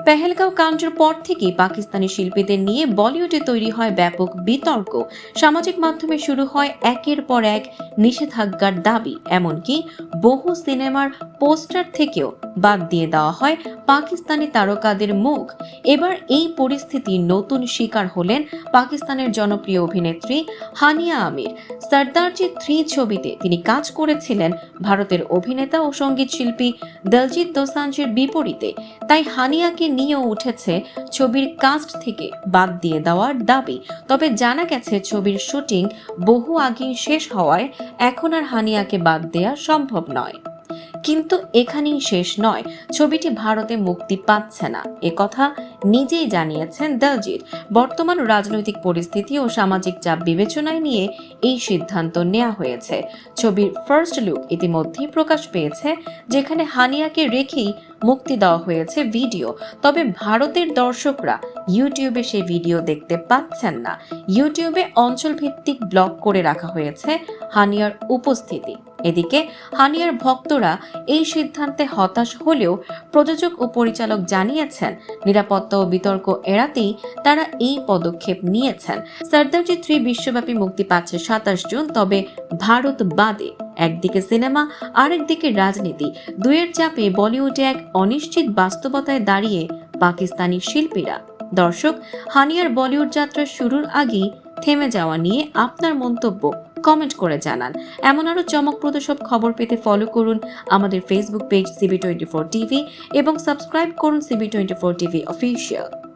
পেহেলগাঁও কাণ্ডের পর থেকেই পাকিস্তানি শিল্পীদের নিয়ে বলিউডে তৈরি হয় ব্যাপক বিতর্ক। সামাজিক মাধ্যমে শুরু হয় একের পর এক নিষেধাজ্ঞার দাবি, এমনকি বহু সিনেমার পোস্টার থেকেও বাদ দিয়ে দেওয়া হয় পাকিস্তানি তারকাদের মুখ। এবার এই পরিস্থিতির নতুন শিকার হলেন পাকিস্তানের জনপ্রিয় অভিনেত্রী হানিয়া আমির। সরদারজি 3 ছবিতে তিনি কাজ করেছিলেন ভারতের অভিনেতা ও সঙ্গীত শিল্পী দলজিৎ দোসাঞ্জের বিপরীতে। তাই হানিয়াকে নিয়েও উঠেছে ছবির কাস্ট থেকে বাদ দিয়ে দেওয়ার দাবি। তবে জানা গেছে ছবির শুটিং বহু আগেই শেষ হওয়ায় এখন আর হানিয়াকে বাদ দেওয়া সম্ভব নয়। কিন্তু এখানেই শেষ নয়, ছবিটি ভারতে মুক্তি পাচ্ছে না একথা নিজেই জানিয়েছেন দলজিৎ। বর্তমান রাজনৈতিক পরিস্থিতি ও সামাজিক চাপ বিবেচনায় নিয়ে এই সিদ্ধান্ত নেওয়া হয়েছে। ছবির ফার্স্ট লুক ইতিমধ্যেই প্রকাশ পেয়েছে, যেখানে হানিয়াকে রেখেই মুক্তি দেওয়া হয়েছে ভিডিও। তবে ভারতের দর্শকরা ইউটিউবে সেই ভিডিও দেখতে পাচ্ছেন না। ইউটিউবে অঞ্চলভিত্তিক ব্লক করে রাখা হয়েছে হানিয়ার উপস্থিতি। এদিকে হানিয়ার ভক্তরা এই সিদ্ধান্তে হতাশ হলেও প্রযোজক ও পরিচালক জানিয়েছেন নিরাপত্তা ও বিতর্ক এড়াতেই তারা এই পদক্ষেপ নিয়েছেন। সরদারজি 3 বিশ্বব্যাপী মুক্তি পাচ্ছে 27 জুন। তবে ভারত বাদে একদিকে সিনেমা, আরেকদিকে রাজনীতি, দুয়ের চাপে বলিউডে এক অনিশ্চিত বাস্তবতায় দাঁড়িয়ে পাকিস্তানি শিল্পীরা। দর্শক, হানিয়ার বলিউড যাত্রা শুরুর আগেই থেমে যাওয়া নিয়ে আপনার মন্তব্য কমেন্ট করে জানান। এমন আরো চমকপ্রদ সব খবর পেতে ফলো করুন আমাদের ফেসবুক পেজ CB24 টিভি এবং সাবস্ক্রাইব করুন CB24 টিভি অফিসিয়াল।